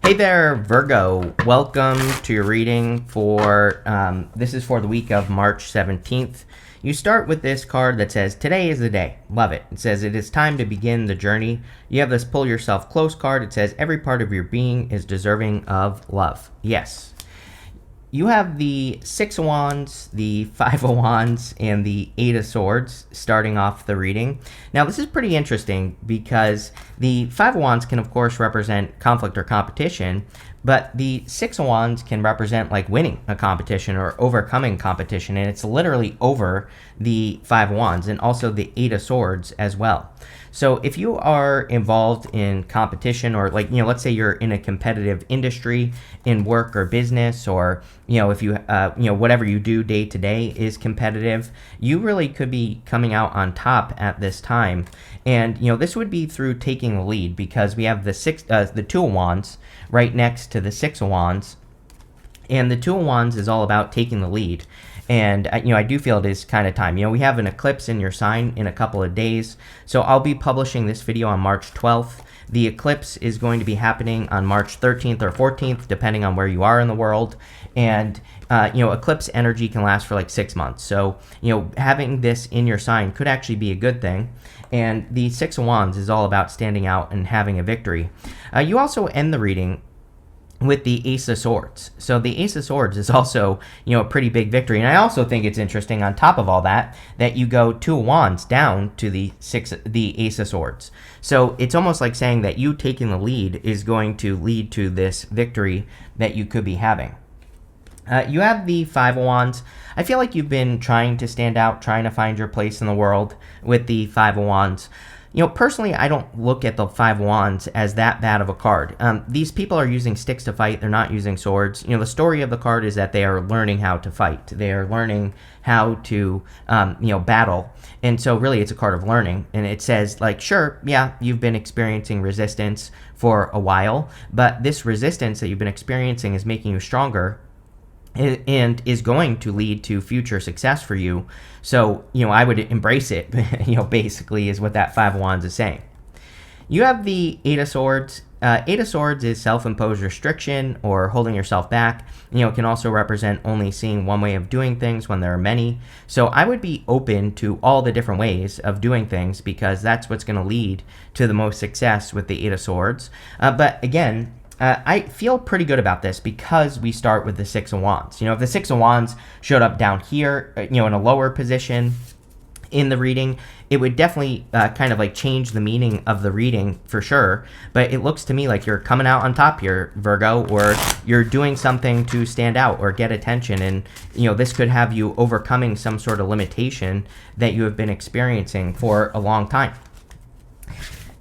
Hey there, Virgo. Welcome to your reading for, this is for the week of March 17th. You start with this card that says, today is the day. Love it. It says, it is time to begin the journey. You have this pull yourself close card. It says, every part of your being is deserving of love. Yes. You have the Six of Wands, the Five of Wands, and the Eight of Swords starting off the reading. Now, this is pretty interesting because the Five of Wands can, of course, represent conflict or competition, but the Six of Wands can represent like winning a competition or overcoming competition, and it's literally over the Five of Wands and also the Eight of Swords as well. So if you are involved in competition or like, let's say you're in a competitive industry in work or business, or, if you, whatever you do day to day is competitive, you really could be coming out on top at this time. And, this would be through taking the lead because we have the Two of Wands right next to the Six of Wands. And the Two of Wands is all about taking the lead. And, I do feel it is kind of time. We have an eclipse in your sign in a couple of days. So I'll be publishing this video on March 12th. The eclipse is going to be happening on March 13th or 14th, depending on where you are in the world. And, eclipse energy can last for like 6 months. So, having this in your sign could actually be a good thing. And the Six of Wands is all about standing out and having a victory. You also end the reading with the Ace of Swords. So the Ace of Swords is also, a pretty big victory. And I also think it's interesting on top of all that, that you go Two of Wands down to the Ace of Swords. So it's almost like saying that you taking the lead is going to lead to this victory that you could be having. You have the Five of Wands. I feel like you've been trying to stand out, trying to find your place in the world with the Five of Wands. Personally, I don't look at the Five of Wands as that bad of a card. These people are using sticks to fight. They're not using swords. The story of the card is that they are learning how to fight. They are learning how to, battle. And so really it's a card of learning. And it says, like, sure, yeah, you've been experiencing resistance for a while, but this resistance that you've been experiencing is making you stronger and is going to lead to future success for you. So, I would embrace it, basically is what that Five of Wands is saying. You have the Eight of Swords. Eight of Swords is self-imposed restriction or holding yourself back. It can also represent only seeing one way of doing things when there are many. So I would be open to all the different ways of doing things because that's what's going to lead to the most success with the Eight of Swords. But again, I feel pretty good about this because we start with the Six of Wands. If the Six of Wands showed up down here, in a lower position in the reading, it would definitely kind of like change the meaning of the reading for sure. But it looks to me like you're coming out on top here, Virgo, or you're doing something to stand out or get attention. And, this could have you overcoming some sort of limitation that you have been experiencing for a long time.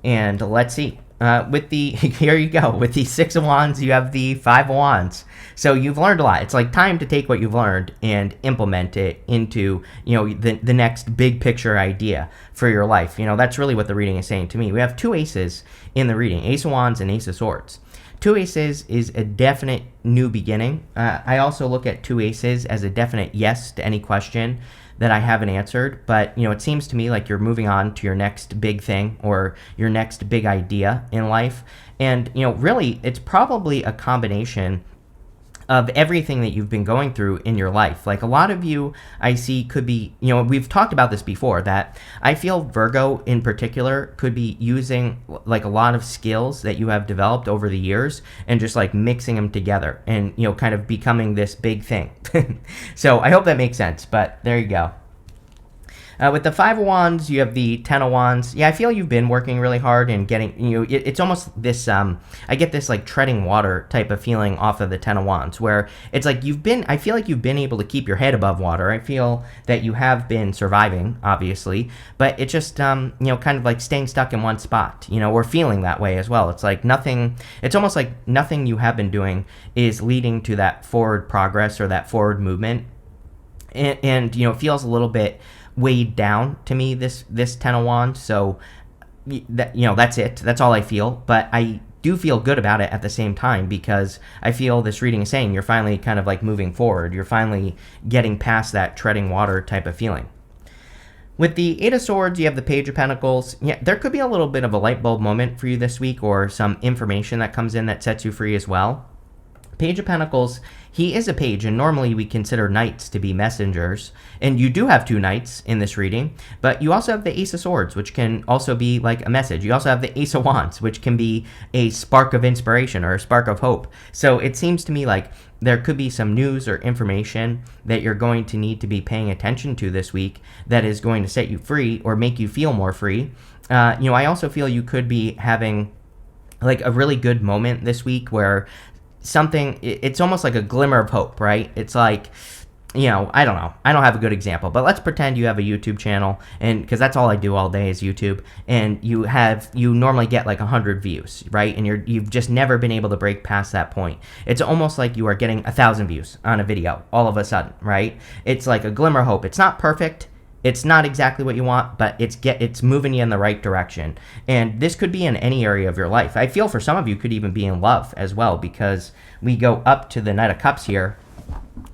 And let's see. Here you go. With the Six of Wands, you have the Five of Wands. So you've learned a lot. It's like time to take what you've learned and implement it into, the next big picture idea for your life. That's really what the reading is saying to me. We have two aces in the reading, Ace of Wands and Ace of Swords. Two aces is a definite new beginning. I also look at two aces as a definite yes to any question that I haven't answered, but it seems to me like you're moving on to your next big thing or your next big idea in life. And really it's probably a combination of everything that you've been going through in your life. Like a lot of you I see could be, we've talked about this before, that I feel Virgo in particular could be using like a lot of skills that you have developed over the years and just like mixing them together and, kind of becoming this big thing. So I hope that makes sense, but there you go. With the Five of Wands, you have the Ten of Wands. Yeah, I feel you've been working really hard and getting, it's almost this, I get this like treading water type of feeling off of the Ten of Wands, where it's like I feel like you've been able to keep your head above water. I feel that you have been surviving, obviously, but it's just, kind of like staying stuck in one spot, or feeling that way as well. It's like it's almost like nothing you have been doing is leading to that forward progress or that forward movement. And it feels a little bit weighed down to me, this Ten of Wands. So that's it. That's all I feel. But I do feel good about it at the same time because I feel this reading is saying you're finally kind of like moving forward. You're finally getting past that treading water type of feeling. With the Eight of Swords, you have the Page of Pentacles. Yeah, there could be a little bit of a light bulb moment for you this week, or some information that comes in that sets you free as well. Page of Pentacles, he is a page, and normally we consider knights to be messengers. And you do have two knights in this reading, but you also have the Ace of Swords, which can also be like a message. You also have the Ace of Wands, which can be a spark of inspiration or a spark of hope. So it seems to me like there could be some news or information that you're going to need to be paying attention to this week that is going to set you free or make you feel more free. I also feel you could be having like a really good moment this week where it's almost like a glimmer of hope, right? It's like, I don't know. I don't have a good example, but let's pretend you have a YouTube channel, and because that's all I do all day is YouTube, and you normally get like 100 views, right? And you've just never been able to break past that point. It's almost like you are getting 1,000 views on a video all of a sudden, right? It's like a glimmer of hope. It's not perfect. It's not exactly what you want, but it's moving you in the right direction. And this could be in any area of your life. I feel for some of you could even be in love as well, because we go up to the Knight of Cups here.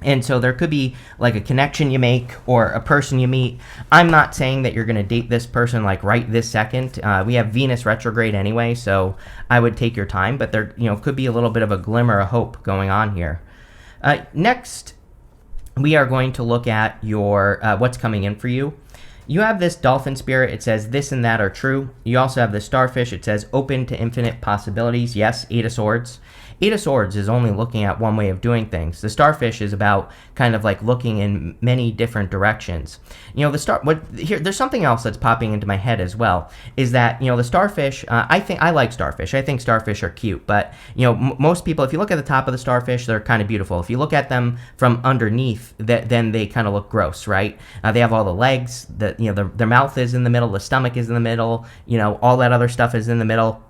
And so there could be like a connection you make or a person you meet. I'm not saying that you're going to date this person like right this second. We have Venus retrograde anyway, so I would take your time. But there could be a little bit of a glimmer of hope going on here. Next, we are going to look at your what's coming in for you. You have this dolphin spirit. It says this and that are true. You also have the starfish. It says open to infinite possibilities. Yes, Eight of Swords. Eight of Swords is only looking at one way of doing things. The starfish is about kind of like looking in many different directions. There's something else that's popping into my head as well, is that, the starfish, I like starfish. I think starfish are cute, but, most people, if you look at the top of the starfish, they're kind of beautiful. If you look at them from underneath, then they kind of look gross, right? They have all the legs, their mouth is in the middle, the stomach is in the middle, all that other stuff is in the middle.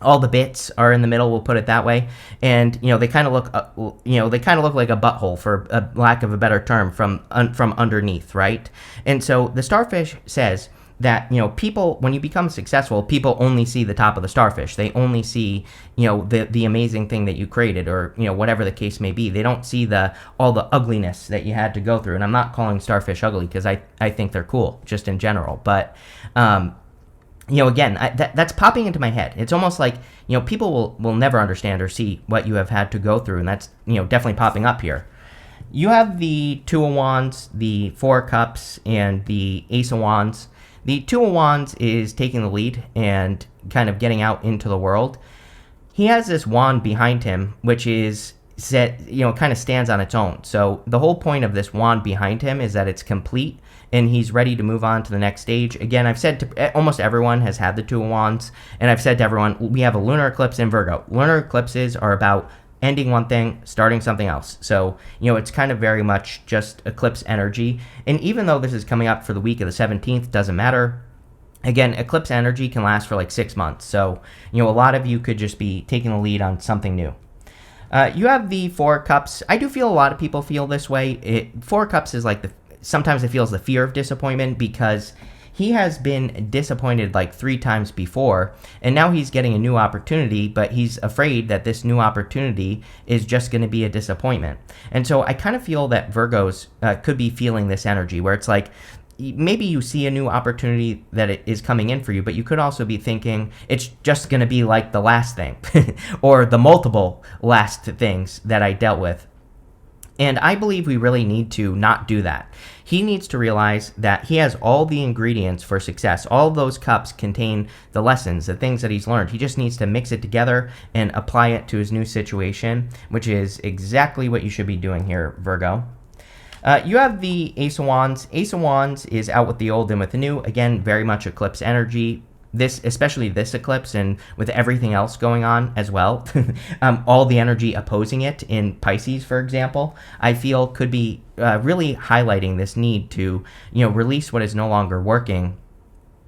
All the bits are in the middle, we'll put it that way, and they kind of look, like a butthole, for a lack of a better term, from underneath, right? And so the starfish says that people, when you become successful, people only see the top of the starfish. They only see the amazing thing that you created, or whatever the case may be. They don't see all the ugliness that you had to go through. And I'm not calling starfish ugly, because I think they're cool just in general, but. Again, that's popping into my head. It's almost like, people will never understand or see what you have had to go through, and that's, definitely popping up here. You have the Two of Wands, the Four of Cups, and the Ace of Wands. The Two of Wands is taking the lead and kind of getting out into the world. He has this wand behind him, which is kind of stands on its own. So the whole point of this wand behind him is that it's complete, and he's ready to move on to the next stage. Again, I've said to almost everyone has had the Two of Wands, and I've said to everyone, we have a lunar eclipse in Virgo. Lunar eclipses are about ending one thing, starting something else. So, it's kind of very much just eclipse energy. And even though this is coming up for the week of the 17th, doesn't matter. Again, eclipse energy can last for like 6 months. So, a lot of you could just be taking the lead on something new. You have the Four of Cups. I do feel a lot of people feel this way. Four of Cups is like sometimes it feels the fear of disappointment, because he has been disappointed like 3 times before, and now he's getting a new opportunity, but he's afraid that this new opportunity is just going to be a disappointment. And so I kind of feel that Virgos could be feeling this energy, where it's like, maybe you see a new opportunity that it is coming in for you, but you could also be thinking it's just going to be like the last thing or the multiple last things that I dealt with. And I believe we really need to not do that. He needs to realize that he has all the ingredients for success. All of those cups contain the lessons, the things that he's learned. He just needs to mix it together and apply it to his new situation, which is exactly what you should be doing here, Virgo. You have the Ace of Wands. Ace of Wands is out with the old and with the new. Again, very much eclipse energy. Especially this eclipse, and with everything else going on as well, all the energy opposing it in Pisces, for example, I feel could be really highlighting this need to, release what is no longer working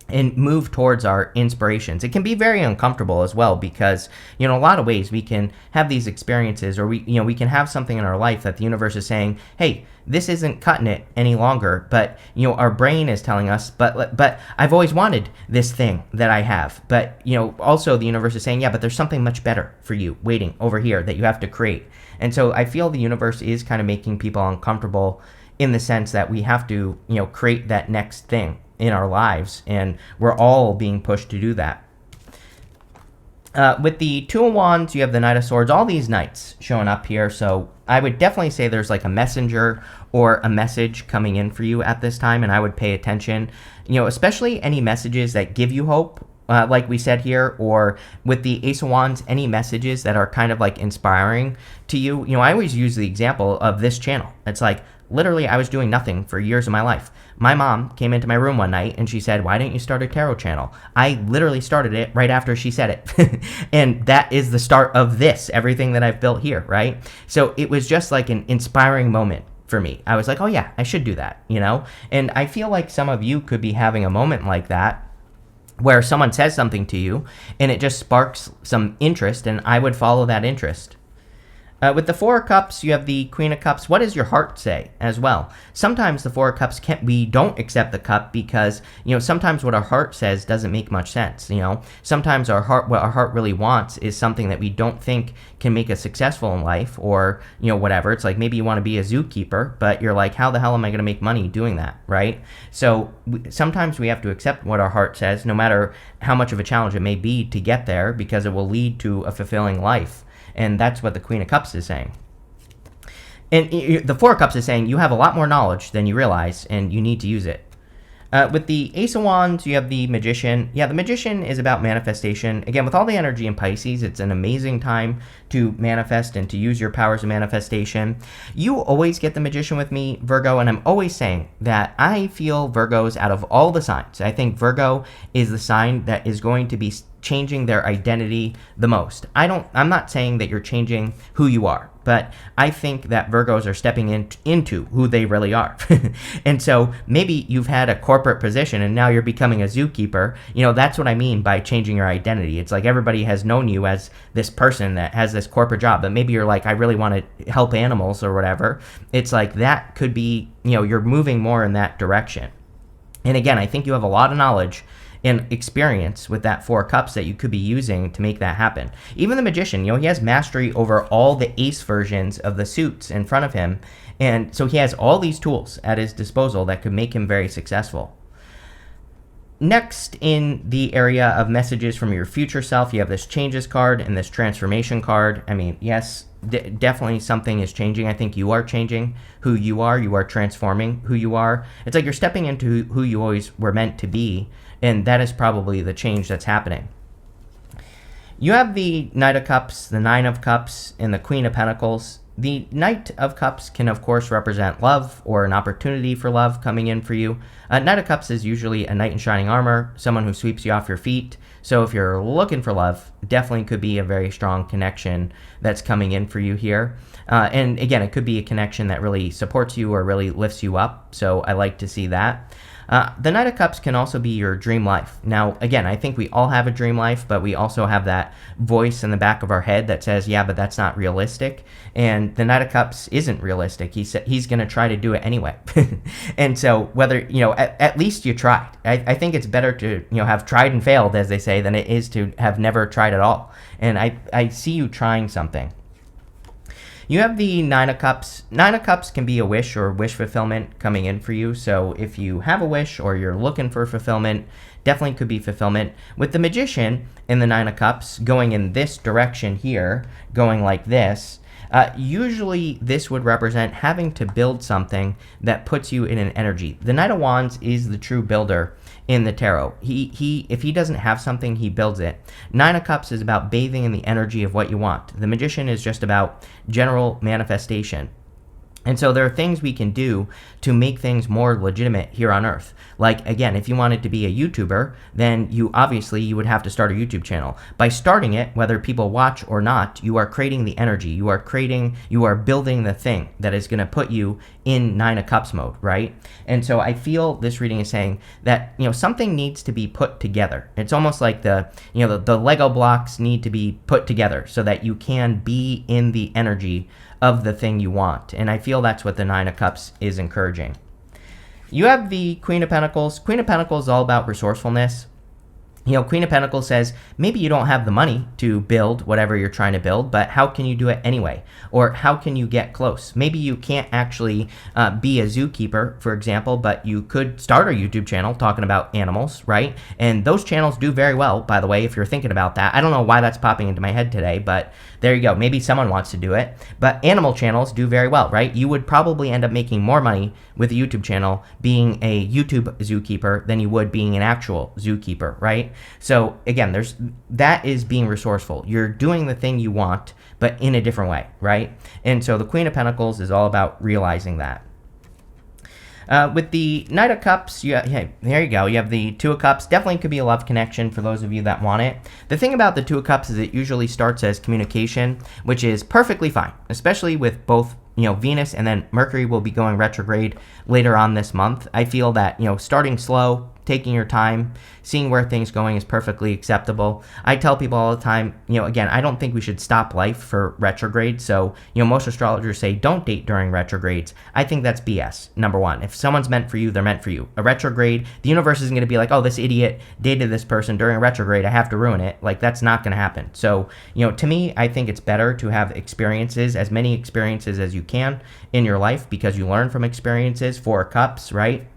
and move towards our inspirations. It can be very uncomfortable as well, because, in a lot of ways we can have these experiences, or we can have something in our life that the universe is saying, hey, this isn't cutting it any longer, but, our brain is telling us, but I've always wanted this thing that I have. But, also the universe is saying, yeah, but there's something much better for you waiting over here that you have to create. And so I feel the universe is kind of making people uncomfortable in the sense that we have to, create that next thing in our lives, and we're all being pushed to do that. With the Two of Wands, you have the Knight of Swords, all these knights showing up here. So I would definitely say there's like a messenger or a message coming in for you at this time, and I would pay attention, especially any messages that give you hope, like we said here, or with the Ace of Wands, any messages that are kind of like inspiring to you. I always use the example of this channel. It's like, literally, I was doing nothing for years of my life. My mom came into my room one night and she said, "Why didn't you start a tarot channel?" I literally started it right after she said it. And that is the start of everything that I've built here, right? So it was just like an inspiring moment for me. I was like, oh yeah, I should do that, And I feel like some of you could be having a moment like that, where someone says something to you and it just sparks some interest, and I would follow that interest. With the Four of Cups, you have the Queen of Cups. What does your heart say as well? Sometimes the Four of Cups, we don't accept the cup because, sometimes what our heart says doesn't make much sense, Sometimes what our heart really wants is something that we don't think can make us successful in life, or, whatever. It's like maybe you want to be a zookeeper, but you're like, how the hell am I going to make money doing that, right? So sometimes we have to accept what our heart says, no matter how much of a challenge it may be to get there, because it will lead to a fulfilling life. And that's what the Queen of Cups is saying. And the Four of Cups is saying you have a lot more knowledge than you realize, and you need to use it. With the Ace of Wands, you have the Magician. Yeah, the Magician is about manifestation. Again, with all the energy in Pisces, it's an amazing time to manifest and to use your powers of manifestation. You always get the Magician with me, Virgo, and I'm always saying that I feel Virgos out of all the signs. I think Virgo is the sign that is going to be changing their identity the most. I'm not saying that you're changing who you are, but I think that Virgos are stepping into who they really are. And so maybe you've had a corporate position and now you're becoming a zookeeper. That's what I mean by changing your identity. It's like everybody has known you as this person that has this corporate job, but maybe you're like, I really want to help animals or whatever. It's like that could be, you're moving more in that direction. And again, I think you have a lot of knowledge and experience with that Four Cups that you could be using to make that happen. Even the Magician, he has mastery over all the ace versions of the suits in front of him, and so he has all these tools at his disposal that could make him very successful. Next, in the area of messages from your future self, you have this Changes card and this Transformation card. I mean, yes, definitely something is changing. I think you are changing who you are. You are transforming who you are. It's like you're stepping into who you always were meant to be, and that is probably the change that's happening. You have the Knight of Cups, the Nine of Cups, and the Queen of Pentacles. The Knight of Cups can, of course, represent love or an opportunity for love coming in for you. Knight of Cups is usually a knight in shining armor, someone who sweeps you off your feet. So if you're looking for love, definitely could be a very strong connection that's coming in for you here. And again, it could be a connection that really supports you or really lifts you up. So I like to see that. The Knight of Cups can also be your dream life. Now, again, I think we all have a dream life, but we also have that voice in the back of our head that says, yeah, but that's not realistic. And the Knight of Cups isn't realistic. He's going to try to do it anyway. And so whether, at least you tried. I think it's better to, have tried and failed, as they say, than it is to have never tried at all. And I see you trying something. You have the Nine of Cups. Nine of Cups can be a wish or wish fulfillment coming in for you. So if you have a wish or you're looking for fulfillment, definitely could be fulfillment. With the Magician and the Nine of Cups going in this direction here, going like this, usually this would represent having to build something that puts you in an energy. The Knight of Wands is the true builder in the tarot. If he doesn't have something, he builds it. Nine of Cups is about bathing in the energy of what you want. The Magician is just about general manifestation. And so there are things we can do to make things more legitimate here on Earth. Like, again, if you wanted to be a YouTuber, then you would have to start a YouTube channel. By starting it, whether people watch or not, you are creating the energy. You are building the thing that is going to put you in Nine of Cups mode, right? And so I feel this reading is saying that, something needs to be put together. It's almost like the Lego blocks need to be put together so that you can be in the energy of the thing you want. And I feel that's what the Nine of Cups is encouraging. You have the Queen of Pentacles. Queen of Pentacles is all about resourcefulness. Queen of Pentacles says maybe you don't have the money to build whatever you're trying to build, but how can you do it anyway? Or how can you get close? Maybe you can't actually be a zookeeper, for example, but you could start a YouTube channel talking about animals, right? And those channels do very well, by the way, if you're thinking about that. I don't know why that's popping into my head today, but there you go. Maybe someone wants to do it. But animal channels do very well, right? You would probably end up making more money with a YouTube channel being a YouTube zookeeper than you would being an actual zookeeper, right? So again, that is being resourceful. You're doing the thing you want, but in a different way, right? And so the Queen of Pentacles is all about realizing that. With the Knight of Cups, there you go. You have the Two of Cups. Definitely could be a love connection for those of you that want it. The thing about the Two of Cups is it usually starts as communication, which is perfectly fine, especially with both Venus and then Mercury will be going retrograde later on this month. I feel that, starting slow, taking your time, seeing where things going is perfectly acceptable. I tell people all the time, again, I don't think we should stop life for retrograde. So, most astrologers say don't date during retrogrades. I think that's BS. Number one, if someone's meant for you, they're meant for you. A retrograde, the universe isn't going to be like, oh, this idiot dated this person during a retrograde, I have to ruin it. Like, that's not going to happen. So, to me, I think it's better to have experiences, as many experiences as you can in your life, because you learn from experiences. Four of Cups, right?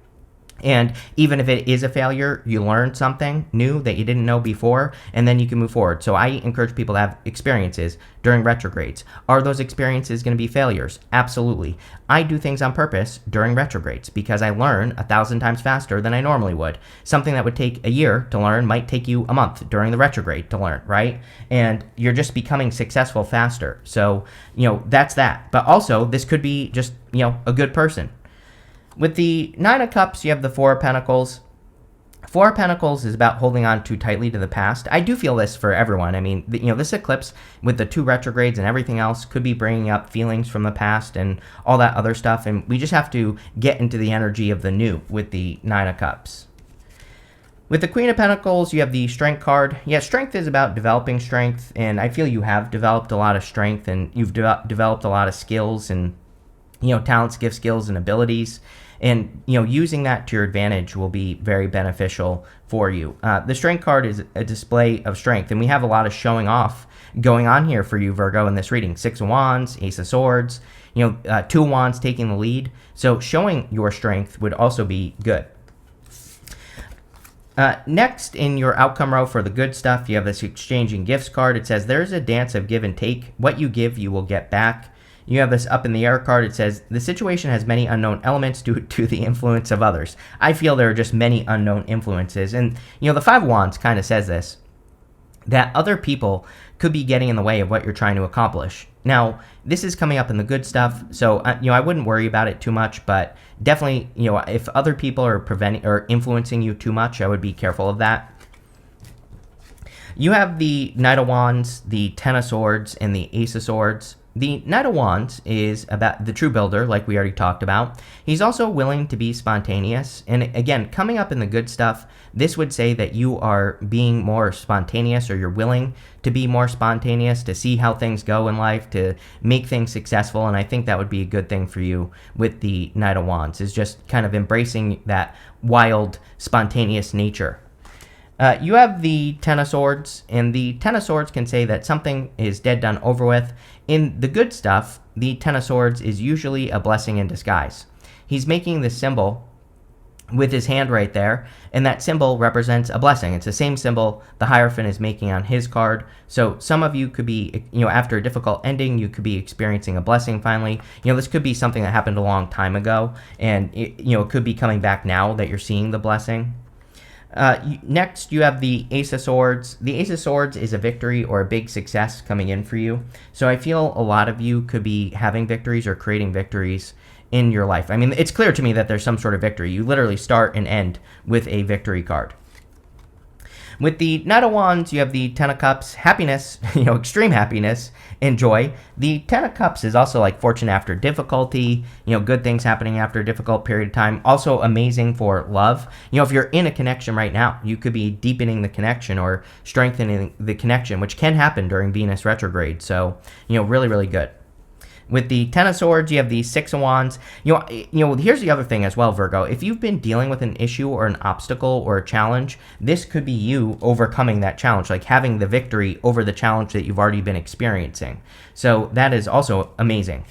And even if it is a failure, you learn something new that you didn't know before, and then you can move forward. So I encourage people to have experiences during retrogrades. Are those experiences going to be failures? Absolutely. I do things on purpose during retrogrades because I learn 1,000 times faster than I normally would. Something that would take a year to learn might take you a month during the retrograde to learn, right? And you're just becoming successful faster. So, that's that. But also, this could be just, a good person. With the Nine of Cups, you have the Four of Pentacles. Four of Pentacles is about holding on too tightly to the past. I do feel this for everyone. I mean, this eclipse with the 2 retrogrades and everything else could be bringing up feelings from the past and all that other stuff. And we just have to get into the energy of the new with the Nine of Cups. With the Queen of Pentacles, you have the Strength card. Yeah, strength is about developing strength. And I feel you have developed a lot of strength and you've developed a lot of skills and, talents, gifts, skills, and abilities. And, using that to your advantage will be very beneficial for you. The Strength card is a display of strength, and we have a lot of showing off going on here for you, Virgo, in this reading. 6 of Wands, Ace of Swords, 2 of Wands taking the lead. So showing your strength would also be good. Next, in your outcome row for the good stuff, you have this Exchanging Gifts card. It says, there's a dance of give and take. What you give, you will get back. You have this Up in the Air card. It says, the situation has many unknown elements due to the influence of others. I feel there are just many unknown influences. And, the 5 of Wands kind of says this, that other people could be getting in the way of what you're trying to accomplish. Now, this is coming up in the good stuff, so, I wouldn't worry about it too much, but definitely, if other people are preventing or influencing you too much, I would be careful of that. You have the Knight of Wands, the Ten of Swords, and the Ace of Swords. The Knight of Wands is about the true builder, like we already talked about. He's also willing to be spontaneous. And again, coming up in the good stuff, this would say that you are being more spontaneous, or you're willing to be more spontaneous, to see how things go in life, to make things successful. And I think that would be a good thing for you with the Knight of Wands, is just kind of embracing that wild, spontaneous nature. You have the Ten of Swords, and the Ten of Swords can say that something is dead, done, over with. In the good stuff, the Ten of Swords is usually a blessing in disguise. He's making this symbol with his hand right there, and that symbol represents a blessing. It's the same symbol the Hierophant is making on his card. So some of you could be, after a difficult ending, you could be experiencing a blessing finally. This could be something that happened a long time ago, and it could be coming back now that you're seeing the blessing. Next, you have the Ace of Swords. The Ace of Swords is a victory or a big success coming in for you. So I feel a lot of you could be having victories or creating victories in your life. I mean, it's clear to me that there's some sort of victory. You literally start and end with a victory card. With the Knight of Wands, you have the Ten of Cups, happiness, extreme happiness and joy. The Ten of Cups is also like fortune after difficulty, good things happening after a difficult period of time. Also amazing for love. If you're in a connection right now, you could be deepening the connection or strengthening the connection, which can happen during Venus retrograde. So, really, really good. With the Ten of Swords, you have the Six of Wands. Here's the other thing as well, Virgo. If you've been dealing with an issue or an obstacle or a challenge, this could be you overcoming that challenge, like having the victory over the challenge that you've already been experiencing. So that is also amazing.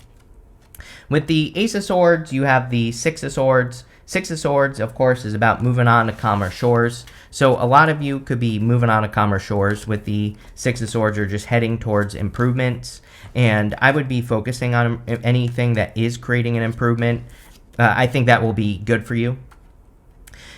With the Ace of Swords, you have the Six of Swords. Six of Swords, of course, is about moving on to calmer shores. So a lot of you could be moving on to calmer shores with the Six of Swords, or just heading towards improvements. And I would be focusing on anything that is creating an improvement. I think that will be good for you.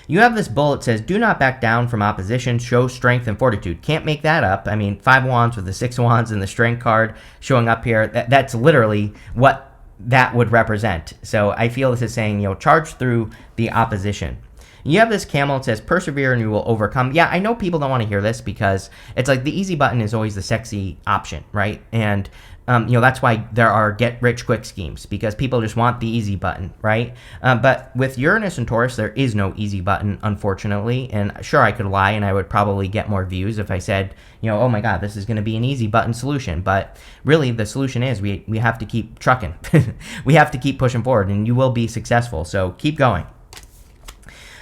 You have this bullet that says, do not back down from opposition, show strength and fortitude. Can't make that up. I mean, 5 wands with the 6 wands and the strength card showing up here. That's literally what that would represent. So I feel this is saying, charge through the opposition. You have this camel that says, persevere and you will overcome. Yeah, I know people don't want to hear this because it's like the easy button is always the sexy option, right? And that's why there are get-rich-quick schemes, because people just want the easy button, right? But with Uranus and Taurus, there is no easy button, unfortunately. And sure, I could lie, and I would probably get more views if I said, oh my God, this is going to be an easy button solution. But really, the solution is we have to keep trucking. We have to keep pushing forward, and you will be successful. So keep going.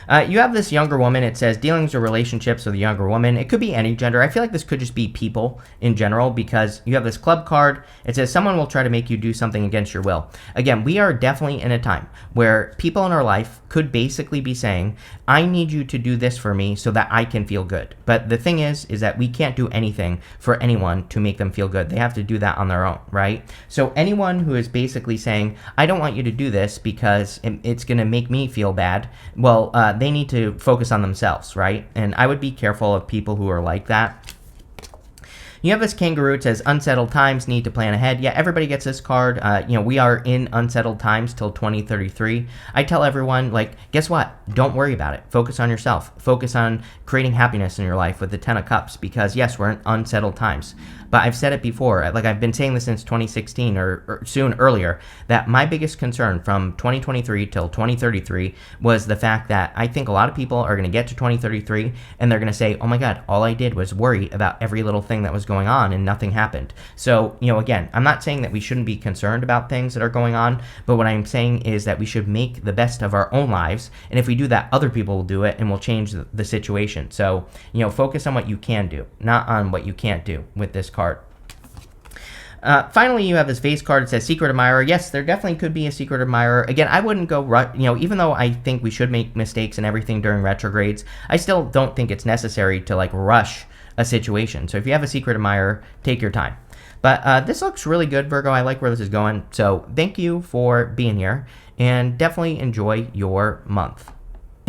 You have this younger woman. It says dealings or relationships with a younger woman. It could be any gender. I feel like this could just be people in general, because you have this club card. It says someone will try to make you do something against your will. Again, we are definitely in a time where people in our life could basically be saying, I need you to do this for me so that I can feel good. But the thing is that we can't do anything for anyone to make them feel good. They have to do that on their own, right? So anyone who is basically saying, I don't want you to do this because it's going to make me feel bad, well, they need to focus on themselves, right? And I would be careful of people who are like that. You have this kangaroo. It says unsettled times, need to plan ahead. Yeah, everybody gets this card. We are in unsettled times till 2033. I tell everyone, guess what? Don't worry about it. Focus on yourself. Focus on creating happiness in your life with the 10 of Cups, because yes, we're in unsettled times. But I've said it before, I've been saying this since 2016 or soon earlier, that my biggest concern from 2023 till 2033 was the fact that I think a lot of people are going to get to 2033 and they're going to say, oh my God, all I did was worry about every little thing that was going on and nothing happened. So, again, I'm not saying that we shouldn't be concerned about things that are going on, but what I'm saying is that we should make the best of our own lives. And if we do that, other people will do it and will change the situation. So, focus on what you can do, not on what you can't do with this card. Finally, you have this vase card. It says secret admirer. Yes, there definitely could be a secret admirer. Again, I wouldn't go, even though I think we should make mistakes and everything during retrogrades, I still don't think it's necessary to rush a situation. So if you have a secret admirer, take your time. But this looks really good, Virgo. I like where this is going. So thank you for being here, and definitely enjoy your month.